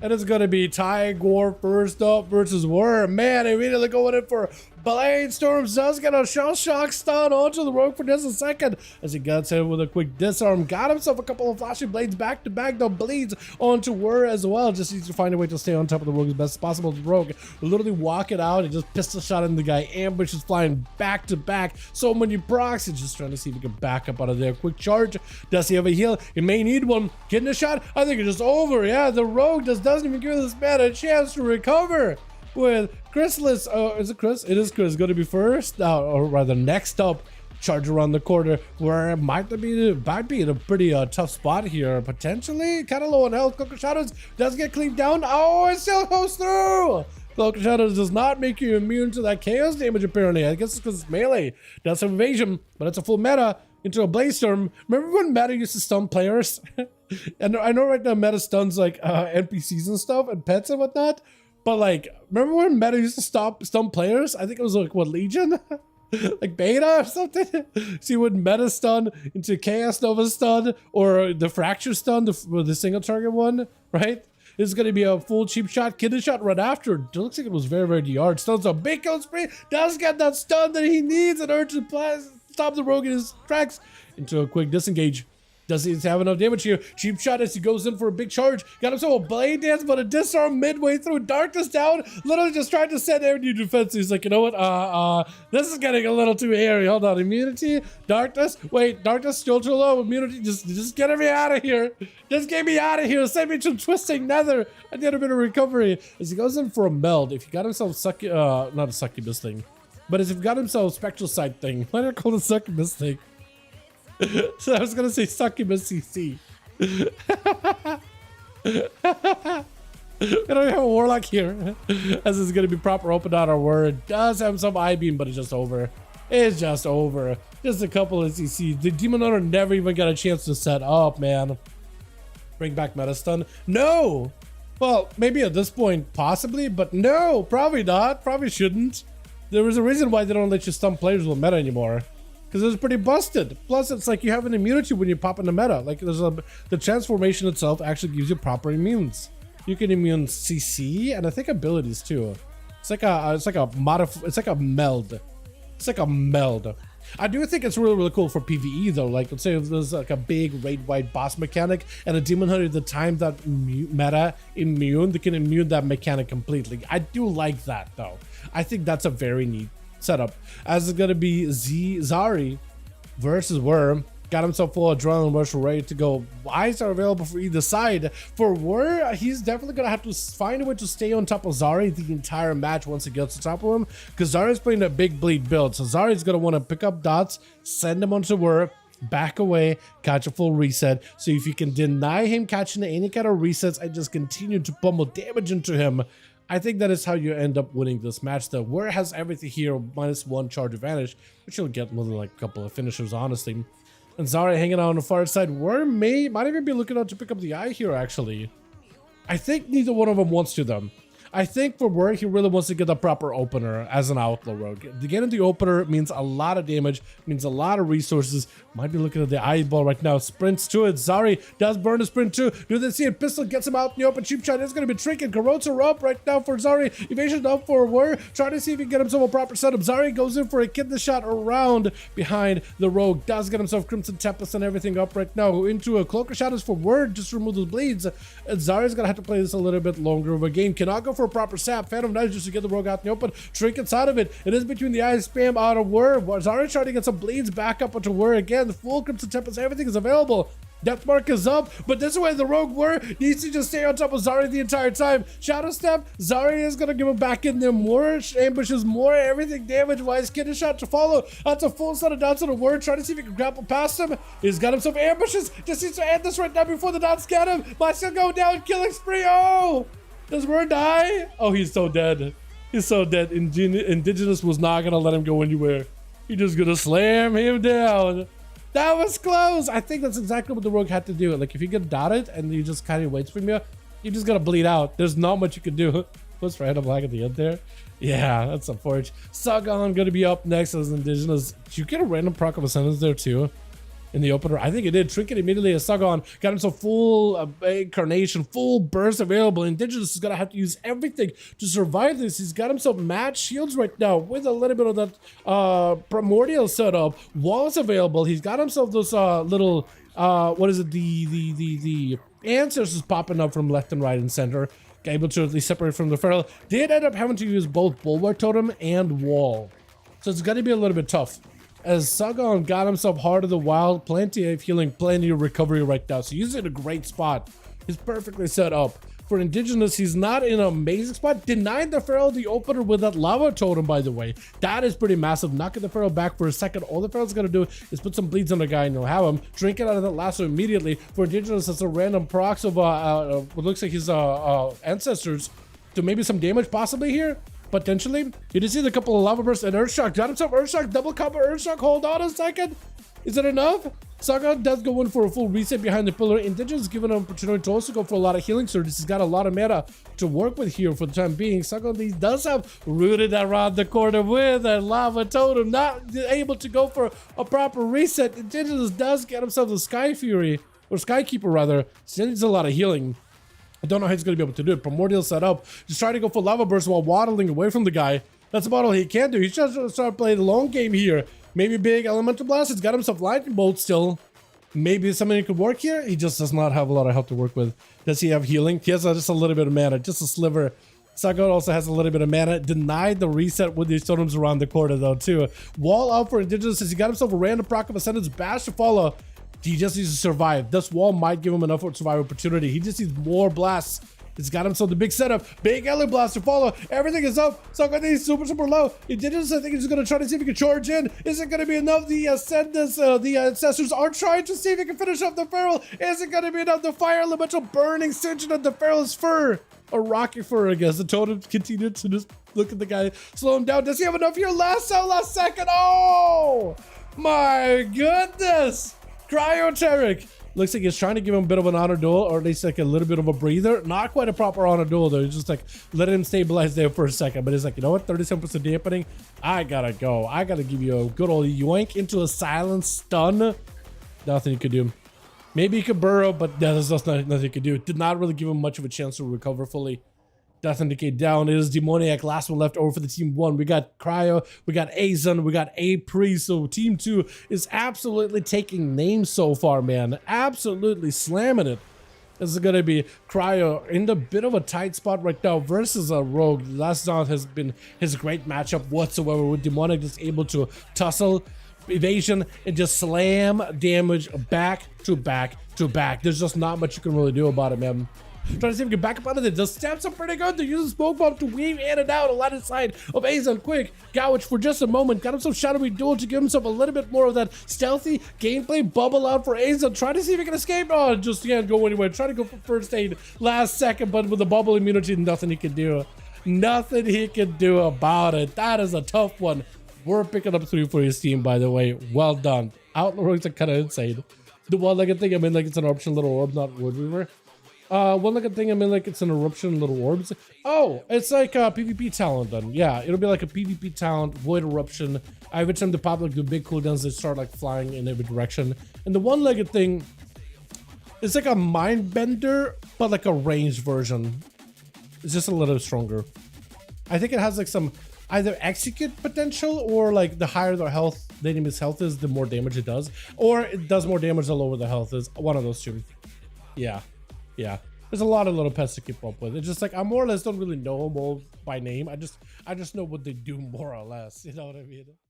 And it's gonna be Tigor first up versus Worm. Man, immediately going in for Blade Storms. Does get a shell shock stun onto the rogue for just a second as he gets hit with a quick disarm. Got himself a couple of flashing blades back to back. The bleeds onto Worm as well. Just needs to find a way to stay on top of the rogue as best as possible. The rogue literally walk it out and just pistol shot in the guy. Ambushes flying back to back. So many procs. He's just trying to see if he can back up out of there. Quick charge. Does he have a heal? He may need one. Getting a shot. I think it's just over. Yeah, the rogue doesn't even give this man a chance to recover. With Chrysalis, is it Chris? It is Chris. Going to be first, or rather next up. Charge around the corner, where it might be in a pretty tough spot here. Potentially, kind of low on health. Cloak of Shadows does get cleaved down. Oh, it still goes through. Cloak of Shadows does not make you immune to that chaos damage. Apparently, I guess it's because it's melee. Does have evasion, but it's a full meta into a Blaze Storm. Remember when meta used to stun players? And I know right now meta stuns like NPCs and stuff and pets and whatnot. But like, remember when meta used to stun players? I think it was like, what, Legion? Like beta or something? See, would meta stun into Chaos Nova stun or the Fracture stun, the single target one, right? This is going to be a full cheap shot, kidney shot right after. It looks like it was very, very DR'd. Stuns a big kill spree. Does get that stun that he needs in order to stop the rogue in his tracks into a quick disengage. Does he have enough damage here? Cheap shot as he goes in for a big charge. Got himself a blade dance, but a disarm midway through. Darkness down. Literally just trying to set air new defense. He's like, you know what? This is getting a little too hairy. Hold on. Immunity. Darkness. Wait, darkness still too low. Immunity. Just get me out of here. Just get me out of here. Send me to Twisting Nether. I need a bit of recovery. As he goes in for a meld. If he got himself not a succubus thing, but as if he got himself spectral sight thing. Why did I call it succubus thing? So I was gonna say succubus CC. We don't have a warlock here. As is gonna be proper open on our word. Does have some eye beam, but it's just over. It's just over. Just a couple of CC. The Demon Hunter never even got a chance to set up, man. Bring back meta stun. No! Well, maybe at this point, possibly, but no, probably not. Probably shouldn't. There was a reason why they don't let you stun players with meta anymore. Because it was pretty busted. Plus, it's like you have an immunity when you pop in the meta. Like the transformation itself actually gives you proper immunes. You can immune CC and I think abilities too. It's like a meld. It's like a meld. I do think it's really, really cool for PvE though. Like, let's say if there's like a big raid-wide boss mechanic and a Demon Hunter, the time that meta immune, they can immune that mechanic completely. I do like that though. I think that's a very neat setup. As it's gonna be Zari versus Worm. Got himself full adrenaline rush, ready to go. Eyes are available for either side. For Worm, he's definitely gonna have to find a way to stay on top of Zari the entire match once he gets to top of him, because Zari's playing a big bleed build. So Zari's gonna want to pick up dots, send them onto Worm, back away, catch a full reset. So if you can deny him catching any kind of resets and just continue to pummel damage into him, I think that is how you end up winning this match. The War has everything here, -1 charge advantage, which you'll get with like a couple of finishers, honestly. And Zari hanging out on the far side. War might even be looking out to pick up the eye here, actually. I think neither one of them wants to, though. I think for War, he really wants to get a proper opener as an Outlaw rogue. Getting the opener means a lot of damage, means a lot of resources. Might be looking at the eyeball right now. Sprints to it. Zari does burn a sprint too. Do they see it? Pistol gets him out in the open. Cheap shot is going to be trinket. Corrodes are up right now for Zari. Evasion up for War. Trying to see if he can get himself a proper setup. Zari goes in for a kidney shot around behind the rogue. Does get himself Crimson Tempest and everything up right now. Into a Cloak of Shadows for War. Just remove those bleeds. And Zari's going to have to play this a little bit longer of a game. Cannot go for a proper sap. Phantom Knife just to get the rogue out in the open. Trinkets out of it. It is between the eyes. Spam out of War. Zari trying to get some bleeds back up onto War again. The full Crimson Tempest. Everything is available. Death Mark is up, but this way the rogue War needs to just stay on top of Zari the entire time. Shadow Step, Zari is gonna give him back in there more, ambushes more, everything damage-wise. Kidney shot to follow. That's a full set of dots on the War, trying to see if he can grapple past him. He's got himself ambushes. Just needs to end this right now before the dots get him. Might still go down, killing spree. Oh! Does War die? Oh, he's so dead. He's so dead. Indigenous was not gonna let him go anywhere. He's just gonna slam him down. That was close. I think that's exactly what the rogue had to do. Like, if you get dotted and you just kind of waits for me, you just gotta bleed out. There's not much you can do. What's random black at the end there? Yeah, that's unfortunate. Sagan gonna be up next as Indigenous. Did you get a random proc of Ascendance there too? in the opener? I think it did. Trinket immediately as Sagan got himself full incarnation, full burst available. Indigenous is going to have to use everything to survive this. He's got himself mad shields right now with a little bit of that primordial setup. Walls available. He's got himself those little, what is it? The ancestors popping up from left and right and center. Able to at least separate from the feral. Did end up having to use both Bulwark Totem and Wall. So it's going to be a little bit tough. As Sagan got himself Heart of the Wild, plenty of healing, plenty of recovery right now. So he's in a great spot. He's perfectly set up. For Indigenous, he's not in an amazing spot. Denied the Feral the opener with that Lava Totem, by the way. That is pretty massive. Knocking the Feral back for a second. All the Feral's going to do is put some bleeds on the guy and you'll have him. Drink it out of that lasso immediately. For Indigenous, that's a random procs of what looks like his ancestors to maybe some damage possibly here. Potentially. You just see the couple of lava bursts and Earthshock. Got himself Earthshock, double combo Earthshock. Hold on a second. Is it enough? Sagan does go in for a full reset behind the pillar. Indigenous given an opportunity to also go for a lot of healing surges. He's got a lot of mana to work with here for the time being. Sagan does have rooted around the corner with a lava totem. Not able to go for a proper reset. Indigenous does get himself the Sky Fury, or Skykeeper rather. Still needs a lot of healing. I don't know how he's going to be able to do it. Primordial set up. Just trying to go for Lava Burst while waddling away from the guy. That's about all he can do. He's just going to start playing the long game here. Maybe big Elemental Blast. He's got himself Lightning Bolt still. Maybe something could work here. He just does not have a lot of help to work with. Does he have healing? He has just a little bit of mana. Just a sliver. Sagan also has a little bit of mana. Denied the reset with these totems around the corner though too. Wall out for Indigenous. He got himself a random proc of Ascendance. Bash to follow. He just needs to survive. This wall might give him enough of a survival opportunity. He just needs more blasts. He's got himself the big setup. Big Ellie Blast to follow. Everything is up. Sagan is super low. Indigenous, I think he's going to try to see if he can charge in. Is it going to be enough? The the ancestors are trying to see if he can finish off the feral. Is it going to be enough? The fire elemental burning, singeing on the feral's fur. A rocket fur, I guess. The totem continued to just look at the guy, slow him down. Does he have enough here? Last second. Oh my goodness. Cryoteric. Looks like he's trying to give him a bit of an honor duel, or at least like a little bit of a breather. Not quite a proper honor duel though. He's just like letting him stabilize there for a second. But he's like, you know what? 37% dampening. I gotta go. I gotta give you a good old yoink into a silent stun. Nothing you could do. Maybe he could burrow, but there's just nothing you could do. Did not really give him much of a chance to recover fully. Death Indicate down. It is Demoniac. Last one left over for the team one. We got Cryo, we got Azun, we got A-Pre. So team two is absolutely taking names so far, man. Absolutely slamming it. This is going to be Cryo in a bit of a tight spot right now versus a Rogue. Last round has been his great matchup whatsoever with Demoniac just able to tussle, evasion, and just slam damage back to back to back. There's just not much you can really do about it, man. Trying to see if we can back up out of it. The steps are pretty good. They're using Smoke Bomb to weave in and out a lot of side of Azun. Quick, Gowich for just a moment. Got himself Shadowy Duel to give himself a little bit more of that stealthy gameplay bubble out for Azun. Trying to see if he can escape. Oh, just can't go anywhere. Trying to go for first aid last second, but with the bubble immunity, nothing he can do. Nothing he can do about it. That is a tough one. We're picking up 3 for his team, by the way. Well done. Outlaw is kind of insane. The one-legged thing, I mean, like it's an eruption little orb, not Wood Weaver. One-legged thing, I mean, like it's an eruption little orbs. Oh, it's like a PvP talent then. Yeah, it'll be like a PvP talent, Void Eruption. Every time the pop like the big cooldowns, they start like flying in every direction. And the one-legged thing is like a Mind Bender, but like a ranged version. It's just a little stronger. I think it has like some either execute potential, or like the higher the health, the enemy's health is, the more damage it does. Or it does more damage the lower the health is. One of those two. Yeah. Yeah, there's a lot of little pets to keep up with. It's just like I more or less don't really know them all by name. I just know what they do more or less. You know what I mean?